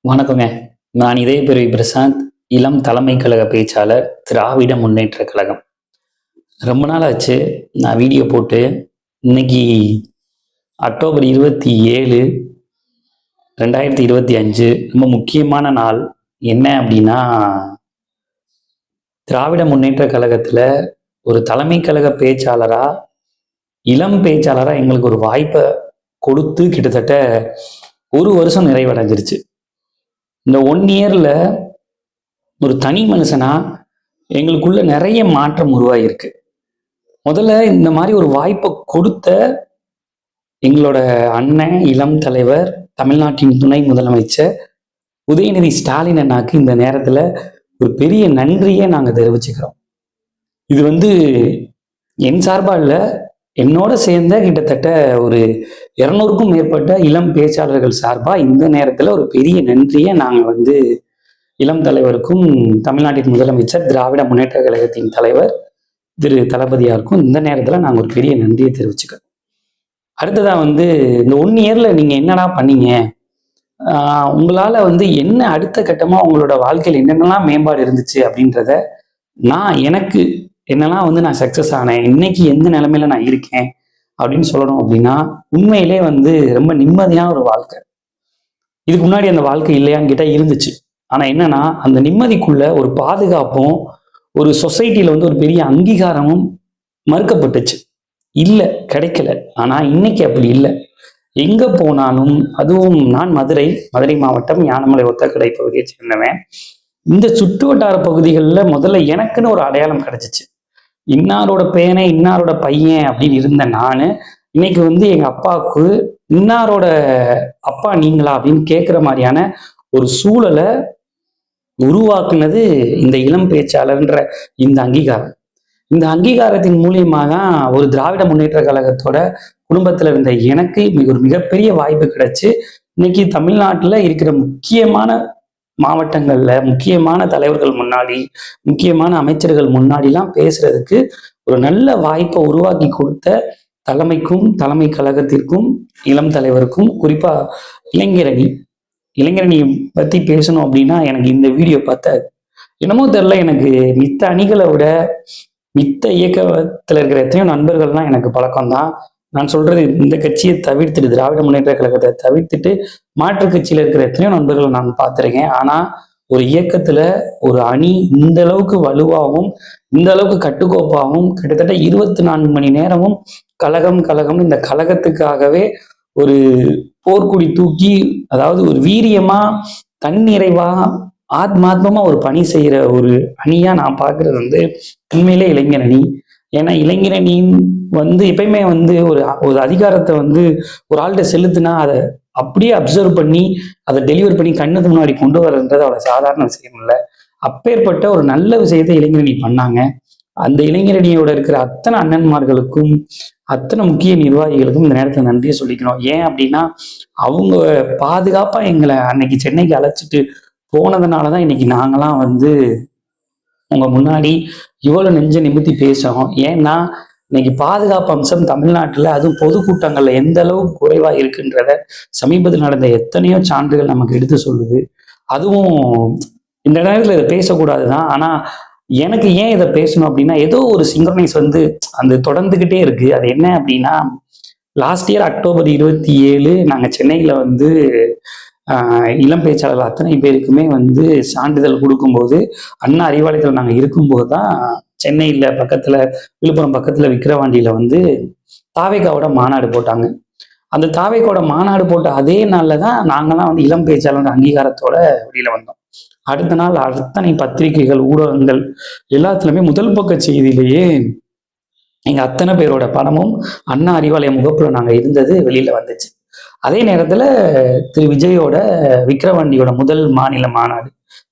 வணக்கங்க. நான் இதயப்பிரவி பிரசாந்த், இளம் தலைமை கழக பேச்சாளர், திராவிட முன்னேற்றக் கழகம். ரொம்ப நாள் ஆச்சு நான் வீடியோ போட்டு. இன்னைக்கு அக்டோபர் 27, 2025 ரொம்ப முக்கியமான நாள். என்ன அப்படின்னா, திராவிட முன்னேற்றக் கழகத்துல ஒரு தலைமை கழக பேச்சாளரா, இளம் பேச்சாளரா எங்களுக்கு ஒரு வாய்ப்பை கொடுத்து கிட்டத்தட்ட 1 வருஷம் நிறைவடைஞ்சிருச்சு. இந்த 1 இயர்ல ஒரு தனி மனுஷனா எங்களுக்குள்ள நிறைய மாற்றம் உருவாகிருக்கு. முதல்ல இந்த மாதிரி ஒரு வாய்ப்பை கொடுத்த எங்களோட அண்ணன், இளம் தலைவர், தமிழ்நாட்டின் துணை முதலமைச்சர் உதயநிதி ஸ்டாலின் அண்ணாக்கு இந்த நேரத்துல ஒரு பெரிய நன்றியை நாங்க தெரிவிச்சுக்கிறோம். இது என் சார்பா இல்ல, என்னோட சேர்ந்த கிட்டத்தட்ட ஒரு 200க்கும் மேற்பட்ட இளம் பேச்சாளர்கள் சார்பா இந்த நேரத்துல ஒரு பெரிய நன்றியை நாங்க இளம் தலைவருக்கும், தமிழ்நாட்டின் முதலமைச்சர், திராவிட முன்னேற்ற கழகத்தின் தலைவர் திரு தளபதியாருக்கும் இந்த நேரத்துல நாங்க ஒரு பெரிய நன்றியை தெரிவிச்சுக்கிறோம். அடுத்ததா இந்த 1 இயர்ல நீங்க என்னடா பண்ணீங்க, உங்களால என்ன அடுத்த கட்டமா உங்களோட வாழ்க்கையில் என்னென்னலாம் மேம்பாடு இருந்துச்சு அப்படின்றத எனக்கு என்னெல்லாம் நான் சக்சஸ் ஆனேன், இன்னைக்கு எந்த நிலைமையில நான் இருக்கேன் அப்படின்னு சொல்லணும் அப்படின்னா, உண்மையிலே ரொம்ப நிம்மதியான ஒரு வாழ்க்கை. இதுக்கு முன்னாடி அந்த வாழ்க்கை இல்லையான்னு கேட்டா இருந்துச்சு. ஆனா என்னன்னா, அந்த நிம்மதிக்குள்ள ஒரு பாதுகாப்பும், ஒரு சொசைட்டில ஒரு பெரிய அங்கீகாரமும் மறுக்கப்பட்டுச்சு. இல்ல, கிடைக்கல. ஆனா இன்னைக்கு அப்படி இல்லை. எங்க போனாலும், அதுவும் நான் மதுரை மாவட்டம் யானமலை ஒத்தக்கடை பகுதியை சேர்ந்தவன். இந்த சுற்று வட்டார பகுதிகளில் முதல்ல எனக்குன்னு ஒரு அடையாளம் கிடைச்சிச்சு. இன்னாரோட பேனை, இன்னாரோட பையன் அப்படின்னு இருந்த நானு இன்னைக்கு எங்க அப்பாவுக்கு இன்னாரோட அப்பா நீங்களா அப்படின்னு கேட்குற மாதிரியான ஒரு சூழலை உருவாக்குனது இந்த இளம் பேச்சாளர்ன்ற இந்த அங்கீகாரம். இந்த அங்கீகாரத்தின் மூலியமா தான் ஒரு திராவிட முன்னேற்ற கழகத்தோட குடும்பத்துல இருந்த எனக்கு ஒரு மிகப்பெரிய வாய்ப்பு கிடைச்சு, இன்னைக்கு தமிழ்நாட்டுல இருக்கிற முக்கியமான மாவட்டங்கள்ல, முக்கியமான தலைவர்கள் முன்னாடி, முக்கியமான அமைச்சர்கள் முன்னாடிலாம் பேசுறதுக்கு ஒரு நல்ல வாய்ப்பை உருவாக்கி கொடுத்த தலைமைக்கும், தலைமை கழகத்திற்கும், இளம் தலைவருக்கும், குறிப்பா இளைஞரணி பத்தி பேசணும் அப்படின்னா எனக்கு இந்த வீடியோ பார்த்தா என்னமோ தெரியல, எனக்கு மித்த அணிகளை விட மித்த இயக்கத்துல இருக்கிற எத்தனையோ நண்பர்கள்லாம் எனக்கு பழக்கம்தான். நான் சொல்றது, இந்த கட்சியை தவிர்த்துட்டு, திராவிட முன்னேற்ற கழகத்தை தவிர்த்துட்டு மாற்று கட்சியில இருக்கிற எத்தனையோ நண்பர்களை நான் பார்த்திருக்கேன். ஆனா ஒரு இயக்கத்துல ஒரு அணி இந்த அளவுக்கு வலுவாகவும், இந்த அளவுக்கு கட்டுக்கோப்பாகவும், கிட்டத்தட்ட 24 மணி நேரமும் கழகம் இந்த கழகத்துக்காகவே ஒரு போர்க்குடி தூக்கி, அதாவது ஒரு வீரியமா, தன்னிறைவா, ஆத்மாத்மமா ஒரு பணி செய்யற ஒரு அணியா நான் பாக்குறது உண்மையிலே இளைஞரணி. ஏன்னா இளைஞரணின் எப்பயுமே ஒரு அதிகாரத்தை ஒரு ஆள்கிட்ட செலுத்தினா அதை அப்படியே அப்சர்வ் பண்ணி அதை டெலிவர் பண்ணி கண்ணுக்கு முன்னாடி கொண்டு வர்றதுன்றது அவ்வளவு சாதாரண விஷயம் இல்லை. அப்பேற்பட்ட ஒரு நல்ல விஷயத்தை இளைஞரணி பண்ணாங்க. அந்த இளைஞரணியோட இருக்கிற அத்தனை அண்ணன்மார்களுக்கும், அத்தனை முக்கிய நிர்வாகிகளுக்கும் இந்த நேரத்துல நன்றியை சொல்லிக்கணும். ஏன் அப்படின்னா, அவங்க பாதுகாப்பா எங்களை அன்னைக்கு சென்னைக்கு அழைச்சிட்டு போனதுனாலதான் இன்னைக்கு நாங்களாம் உங்க முன்னாடி இவ்வளவு நெஞ்ச நிமித்தி பேசுறோம். ஏன்னா இன்னைக்கு பாதுகாப்பு அம்சம் தமிழ்நாட்டுல, அதுவும் பொதுக்கூட்டங்கள்ல எந்த அளவுக்கு குறைவா இருக்குன்றத சமீபத்தில் நடந்த எத்தனையோ சான்றுகள் நமக்கு எடுத்து சொல்லுது. அதுவும் இந்த நேரத்துல இதை பேசக்கூடாதுதான். ஆனா எனக்கு ஏன் இதை பேசணும் அப்படின்னா, ஏதோ ஒரு சிங்க்ரனைஸ் தொடர்ந்துகிட்டே இருக்கு. அது என்ன அப்படின்னா, லாஸ்ட் இயர் அக்டோபர் 27 நாங்க சென்னையில இளம் பேச்சாளர்கள் அத்தனை பேருக்குமே சான்றிதழ் கொடுக்கும்போது, அண்ணா அறிவாலயத்தில் நாங்கள் இருக்கும்போது தான் சென்னையில் பக்கத்துல, விழுப்புரம் பக்கத்துல விக்கிரவாண்டியில தாவேகாவோட மாநாடு போட்டாங்க. அந்த தாவேகாவோட மாநாடு போட்ட அதே நாள்ல தான் நாங்கெல்லாம் இளம் பேச்சாளர் அங்கீகாரத்தோட வெளியில வந்தோம். அடுத்த நாள் அத்தனை பத்திரிகைகள், ஊடகங்கள் எல்லாத்துலயுமே முதல் பக்க செய்தியிலேயே எங்க அத்தனை பேரோட படமும் அண்ணா அறிவாலய முகப்புல நாங்க இருந்தது வெளியில வந்துச்சு. அதே நேரத்துல திரு விஜயோட விக்கிரவாண்டியோட முதல் மாநில மாநாடு,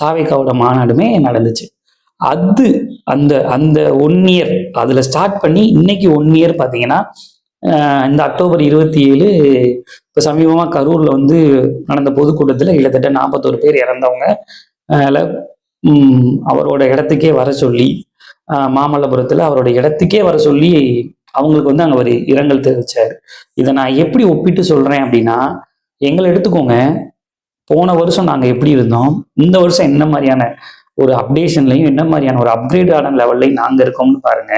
தாவேகாவோட மாநாடுமே நடந்துச்சு. அது அந்த அந்த 1 இயர் அதுல ஸ்டார்ட் பண்ணி இன்னைக்கு 1 இயர் பாத்தீங்கன்னா, இந்த அக்டோபர் 27 இப்ப சமீபமா கரூர்ல நடந்த பொதுக்கூட்டத்துல கிட்டத்தட்ட 41 பேர் இறந்தவங்க. அவரோட இடத்துக்கே வர சொல்லி, மாமல்லபுரத்துல அவரோட இடத்துக்கே வர சொல்லி அவங்களுக்கு அங்க ஒரு இரங்கல் தெரிவிச்சாரு. இதை நான் எப்படி ஒப்பிட்டு சொல்றேன் அப்படின்னா, எங்களை எடுத்துக்கோங்க, போன வருஷம் நாங்க எப்படி இருந்தோம், இந்த வருஷம் என்ன மாதிரியான ஒரு அப்டேஷன்லையும் என்ன மாதிரியான ஒரு அப்கிரேடான லெவல்லையும் நாங்க இருக்கோம்னு பாருங்க.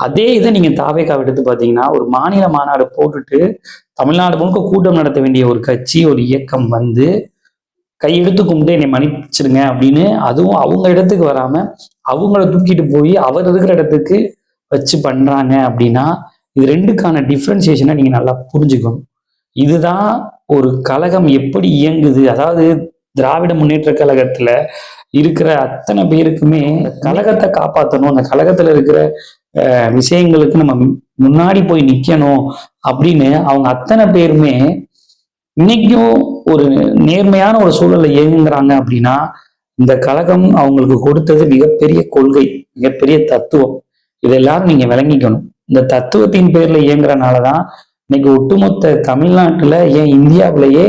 அதே இதை நீங்க தாவேக்காவை எடுத்து பாத்தீங்கன்னா, ஒரு மாநில மாநாடு போட்டுட்டு தமிழ்நாடு முழுக்க கூட்டம் நடத்த வேண்டிய ஒரு கட்சி, ஒரு இயக்கம் வந்து கையெடுத்து கும்பிட்டு என்னை மன்னிச்சிடுங்க அப்படின்னு, அதுவும் அவங்க இடத்துக்கு வராம அவங்கள தூக்கிட்டு போய் அவர் இருக்கிற இடத்துக்கு வச்சு பண்றாங்க அப்படின்னா, இது ரெண்டுக்கான டிஃப்ரென்சியேஷனை நீங்க நல்லா புரிஞ்சுக்கணும். இதுதான் ஒரு கழகம் எப்படி இயங்குது. அதாவது திராவிட முன்னேற்ற கழகத்துல இருக்கிற அத்தனை பேருக்குமே கழகத்தை காப்பாற்றணும், அந்த கழகத்துல இருக்கிற விஷயங்களுக்கு நம்ம முன்னாடி போய் நிக்கணும் அப்படின்னு அவங்க அத்தனை பேருமே இன்னைக்கும் ஒரு நேர்மையான ஒரு சூழல்ல இயங்குறாங்க அப்படின்னா, இந்த கழகம் அவங்களுக்கு கொடுத்தது மிகப்பெரிய கொள்கை, மிகப்பெரிய தத்துவம். இதை எல்லாரும் நீங்க விளங்கிக்கணும். இந்த தத்துவத்தின் பேர்ல இயங்குறனாலதான் இன்னைக்கு ஒட்டுமொத்த தமிழ்நாட்டுல, ஏன் இந்தியாவிலேயே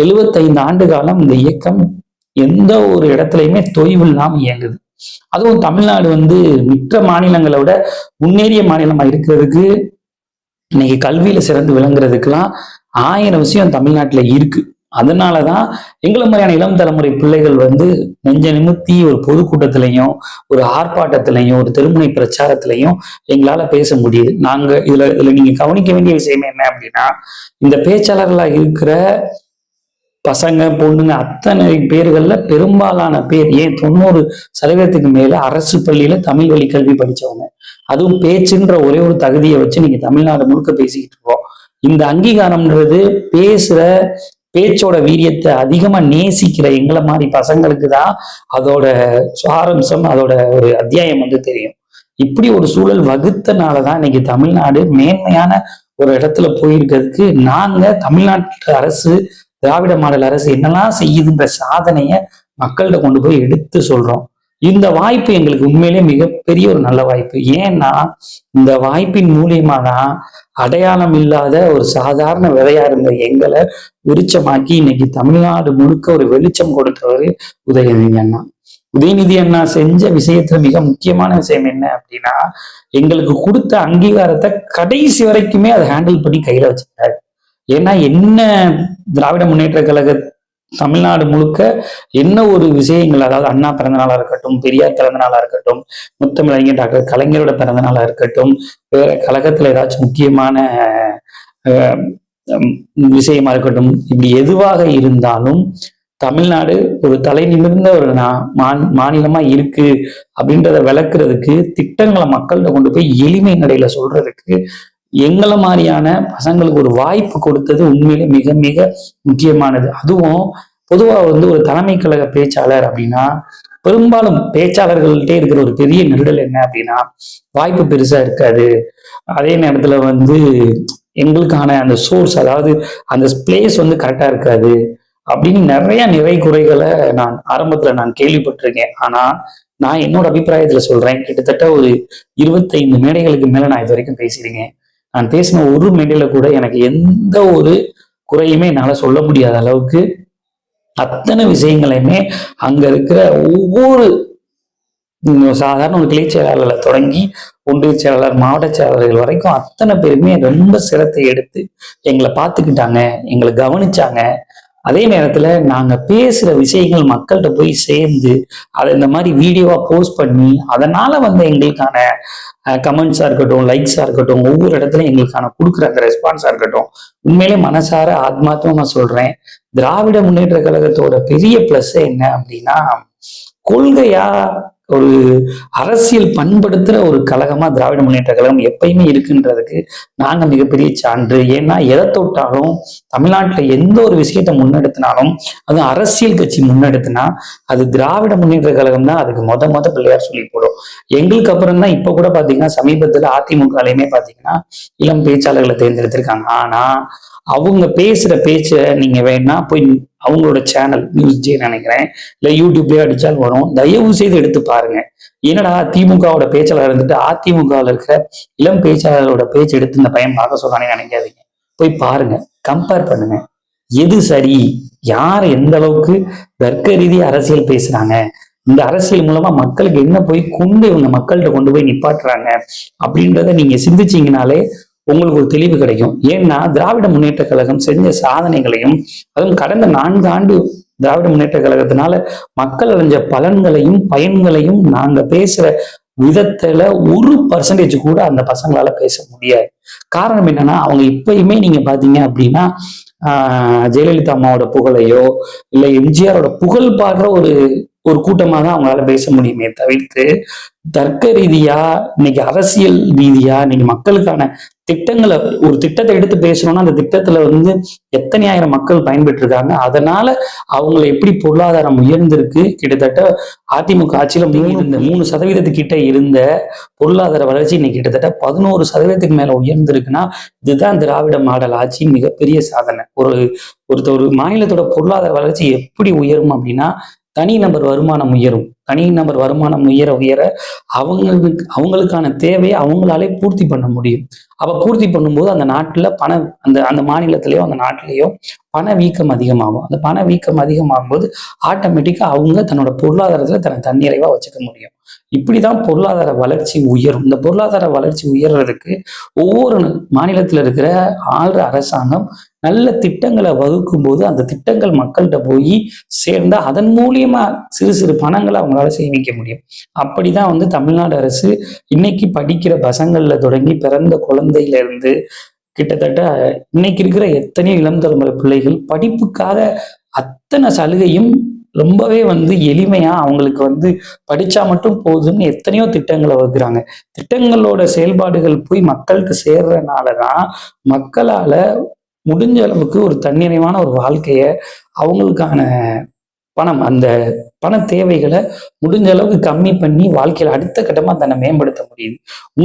75 ஆண்டு காலம் இந்த இயக்கம் எந்த ஒரு இடத்துலையுமே தொய்வு இல்லாம இயங்குது. அதுவும் தமிழ்நாடு வந்து மற்ற மாநிலங்களை விட முன்னேறிய மாநிலமா இருக்கிறதுக்கு, இன்னைக்கு கல்வியில சிறந்து விளங்குறதுக்கெல்லாம் 1000 விஷயம் தமிழ்நாட்டுல இருக்கு. அதனாலதான் எங்களை மாதிரியான இளம் தலைமுறை பிள்ளைகள் வந்து நெஞ்ச நிமித்தி ஒரு பொதுக்கூட்டத்திலையும், ஒரு ஆர்ப்பாட்டத்திலையும், ஒரு தெருமுனை பிரச்சாரத்திலையும் எங்களால பேச முடியுது. நாங்க இதுல நீங்க கவனிக்க வேண்டிய விஷயம் என்ன அப்படின்னா, இந்த பேச்சாளர்களா இருக்கிற பசங்க பொண்ணுங்க அத்தனை பேர்கள்ல பெரும்பாலான பேர், ஏன் 90% மேல அரசு பள்ளியில தமிழ் வழி கல்வி படிச்சவங்க. அதுவும் பேச்சுன்ற ஒரே ஒரு தகுதியை வச்சு நீங்க தமிழ்நாடு முழுக்க பேசிக்கிட்டு இருக்கோம். இந்த அங்கீகாரம்ன்றது பேசுற பேச்சோட வீரியத்தை அதிகமா நேசிக்கிற எங்களை மாதிரி பசங்களுக்கு தான் அதோட சுவாரம்சம், அதோட ஒரு அத்தியாயம் வந்து தெரியும். இப்படி ஒரு சூழல் வகுத்தனாலதான் இன்னைக்கு தமிழ்நாடு மேன்மையான ஒரு இடத்துல போயிருக்கிறதுக்கு நாங்க தமிழ்நாட்டு அரசு, திராவிட மாடல் அரசு என்னெல்லாம் செய்யுதுன்ற சாதனைய மக்கள்கிட்ட கொண்டு போய் எடுத்து சொல்றோம். இந்த வாய்ப்பு எங்களுக்கு உண்மையிலே மிகப்பெரிய ஒரு நல்ல வாய்ப்பு. ஏன்னா இந்த வாய்ப்பின் மூலியமா தான் அடையாளம் இல்லாத ஒரு சாதாரண விதையா இருந்த எங்களை விருட்சமாக்கி இன்னைக்கு தமிழ்நாடு முழுக்க ஒரு வெளிச்சம் கொடுத்தவர் உதயநிதி அண்ணா. உதயநிதி அண்ணா செஞ்ச விஷயத்துல மிக முக்கியமான விஷயம் என்ன அப்படின்னா, எங்களுக்கு கொடுத்த அங்கீகாரத்தை கடைசி வரைக்குமே அதை ஹேண்டில் பண்ணி கையில வச்சுக்கிட்டாரு. ஏன்னா என்ன திராவிட முன்னேற்ற கழக தமிழ்நாடு முழுக்க என்ன ஒரு விஷயங்கள், அதாவது அண்ணா பிறந்த நாளா இருக்கட்டும், பெரியார் பிறந்த நாளா இருக்கட்டும், முத்தமிழறிஞர் டாக்டர் கலைஞரோட பிறந்த நாளா இருக்கட்டும், வேற கழகத்துல ஏதாச்சும் முக்கியமான விஷயமா இருக்கட்டும், இப்படி எதுவாக இருந்தாலும் தமிழ்நாடு ஒரு தலை நிமிர்ந்த ஒரு மாநிலமா இருக்கு அப்படின்றத விளக்குறதுக்கு, திட்டங்களை மக்கள்கிட்ட கொண்டு போய் எளிமை நடையில சொல்றதுக்கு எங்களை மாதிரியான பசங்களுக்கு ஒரு வாய்ப்பு கொடுத்தது உண்மையிலே மிக மிக முக்கியமானது. அதுவும் பொதுவா வந்து ஒரு தலைமை கழக பேச்சாளர் அப்படின்னா, பெரும்பாலும் பேச்சாளர்கள்ட்டே இருக்கிற ஒரு பெரிய நெருடல் என்ன அப்படின்னா, வாய்ப்பு பெருசா இருக்காது. அதே நேரத்துல வந்து எங்களுக்கான அந்த சோர்ஸ், அதாவது அந்த பிளேஸ் வந்து கரெக்டா இருக்காது அப்படின்னு நிறைய நிறை குறைகளை நான் ஆரம்பத்துல கேள்விப்பட்டிருக்கேன். ஆனா நான் என்னோட அபிப்பிராயத்துல சொல்றேன், கிட்டத்தட்ட ஒரு 25 மேடைகளுக்கு மேல நான் இது வரைக்கும் பேசியிருக்கேன். நான் பேசின ஒரு மேடையில கூட எனக்கு எந்த ஒரு குறையுமே என்னால சொல்ல முடியாத அளவுக்கு அத்தனை விஷயங்களையுமே அங்க இருக்கிற ஒவ்வொரு சாதாரண ஒரு கிளை செயலாளர்ல தொடங்கி ஒன்றிய செயலாளர், மாவட்ட செயலாளர்கள் வரைக்கும் அத்தனை பேருமே ரொம்ப சிரத்தை எடுத்து எங்களை பார்த்துக்கிட்டாங்க, எங்களை கவனிச்சாங்க. அதே நேரத்துல நாங்க பேசுற விஷயங்கள் மக்கள்கிட்ட போய் சேர்ந்து அதை இந்த மாதிரி வீடியோவா போஸ்ட் பண்ணி அதனால வந்து எங்களுக்கான கமெண்ட்ஸா இருக்கட்டும், லைக்ஸா இருக்கட்டும், ஒவ்வொரு இடத்துலயும் எங்களுக்கான கொடுக்குற அந்த ரெஸ்பான்ஸா இருக்கட்டும், உண்மையிலே மனசார ஆத்மார்த்தமா சொல்றேன், திராவிட முன்னேற்ற கழகத்தோட பெரிய பிளஸ் என்ன அப்படின்னா, கொள்கையா ஒரு அரசியல் பண்படுத்துற ஒரு கழகமா திராவிட முன்னேற்ற கழகம் எப்பயுமே இருக்குன்றதுக்கு நாங்க மிகப்பெரிய சான்று. ஏன்னா எதை தொட்டாலும் தமிழ்நாட்டுல எந்த ஒரு விஷயத்த முன்னெடுத்தினாலும், அது அரசியல் கட்சி முன்னெடுத்தினா அது திராவிட முன்னேற்ற கழகம் தான் அதுக்கு மொத பிள்ளையார் சொல்லி போடும். எங்களுக்கு அப்புறம் தான் இப்ப கூட பாத்தீங்கன்னா சமீபத்துல அதிமுகலையுமே பாத்தீங்கன்னா இளம் பேச்சாளர்களை தேர்ந்தெடுத்திருக்காங்க. ஆனா அவங்க பேசுற பேச்ச நீங்க வேணா போய் அவங்களோட சேனல் நியூஸ் ஜே நினைக்கிறேன், இல்ல யூடியூப்லயே அடிச்சால் வரும், தயவு செய்து எடுத்து பாருங்க. என்னடா திமுகவோட பேச்சாளர் இருந்துட்டு அதிமுகவில் இருக்கிற இளம் பேச்சாளரோட பேச்சு எடுத்து இந்த பையன் பார்க்க சொல்றானே நினைக்காதீங்க. போய் பாருங்க, கம்பேர் பண்ணுங்க, எது சரி, யார் எந்த அளவுக்கு தர்க்க ரீதியா அரசியல் பேசுறாங்க, இந்த அரசியல் மூலமா மக்களுக்கு என்ன போய் கொண்டு இவங்க மக்கள்கிட்ட கொண்டு போய் நிப்பாட்டுறாங்க அப்படின்றத நீங்க சிந்திச்சீங்கனாலே உங்களுக்கு ஒரு தெளிவு கிடைக்கும். ஏன்னா திராவிட முன்னேற்ற கழகம் செஞ்ச சாதனைகளையும், அதுவும் கடந்த 4 ஆண்டு திராவிட முன்னேற்ற கழகத்தினால மக்கள் அடைஞ்ச பலன்களையும் பயன்களையும் நாங்க பேசுற விதத்துல 1% கூட அந்த பசங்களால பேச முடியாது. காரணம் என்னன்னா, அவங்க இப்பயுமே நீங்க பாத்தீங்க அப்படின்னா ஜெயலலிதா அம்மாவோட புகழையோ இல்ல எம்ஜிஆரோட புகழ் பாடுற ஒரு ஒரு கூட்டமா தான் அவங்களால பேச முடியுமே தவிர்த்து, தர்க்க ரீதியா இன்னைக்கு அரசியல் ரீதியா இன்னைக்கு மக்களுக்கான திட்டங்களை ஒரு திட்டத்தை எடுத்து பேசணும்னா அந்த திட்டத்துல எத்தனை ஆயிரம் மக்கள் பயன்பெற்று இருக்காங்க. அதனால அவங்களை எப்படி பொருளாதாரம் உயர்ந்திருக்கு. கிட்டத்தட்ட அதிமுக ஆட்சியில 3% கிட்ட இருந்த பொருளாதார வளர்ச்சி இன்னைக்கு கிட்டத்தட்ட 11% மேல உயர்ந்திருக்குன்னா இதுதான் திராவிட மாடல் ஆட்சி மிகப்பெரிய சாதனை. ஒரு மாநிலத்தோட பொருளாதார வளர்ச்சி எப்படி உயரும் அப்படின்னா தனிநபர் வருமானம் உயரும். தனிநபர் வருமானம் உயர உயர அவங்களுக்கான தேவையை அவங்களாலே பூர்த்தி பண்ண முடியும். அப்ப பூர்த்தி பண்ணும்போது அந்த நாட்டுல அந்த மாநிலத்திலேயோ அந்த நாட்டிலேயோ பணவீக்கம் அதிகமாகும். அந்த பணவீக்கம் அதிகமாகும் போது ஆட்டோமேட்டிக்கா அவங்க தன்னோட பொருளாதாரத்துல தன்னிறைவா வச்சுக்க முடியும். இப்படிதான் பொருளாதார வளர்ச்சி உயரும். இந்த பொருளாதார வளர்ச்சி உயர்றதுக்கு ஒவ்வொரு மாநிலத்துல இருக்கிற ஆள்ற அரசாங்கம் நல்ல திட்டங்களை வகுக்கும் போது அந்த திட்டங்கள் மக்கள்கிட்ட போய் சேர்ந்தா அதன் மூலியமா சிறு சிறு பணங்களை அவங்களால சேமிக்க முடியும். அப்படிதான் தமிழ்நாடு அரசு இன்னைக்கு படிக்கிற பசங்கள்ல தொடங்கி பிறந்த குழந்தையில இருந்து கிட்டத்தட்ட இன்னைக்கு இருக்கிற எத்தனையோ இளம் தலைமுறை பிள்ளைகள் படிப்புக்காக அத்தனை சலுகையும் ரொம்பவே எளிமையா அவங்களுக்கு படிச்சா மட்டும் போதும்னு எத்தனையோ திட்டங்களை வகுக்கிறாங்க. திட்டங்களோட செயல்பாடுகள் போய் மக்கள்கிட்ட சேர்றதுனாலதான் மக்களால முடிஞ்ச அளவுக்கு ஒரு தன்னிறைவான ஒரு வாழ்க்கைய அவங்களுக்கான அந்த பண தேவைகளை முடிஞ்ச அளவுக்கு கம்மி பண்ணி வாழ்க்கையில அடுத்த கட்டமா தன்னை மேம்படுத்த முடியுது. உங்களுக்கு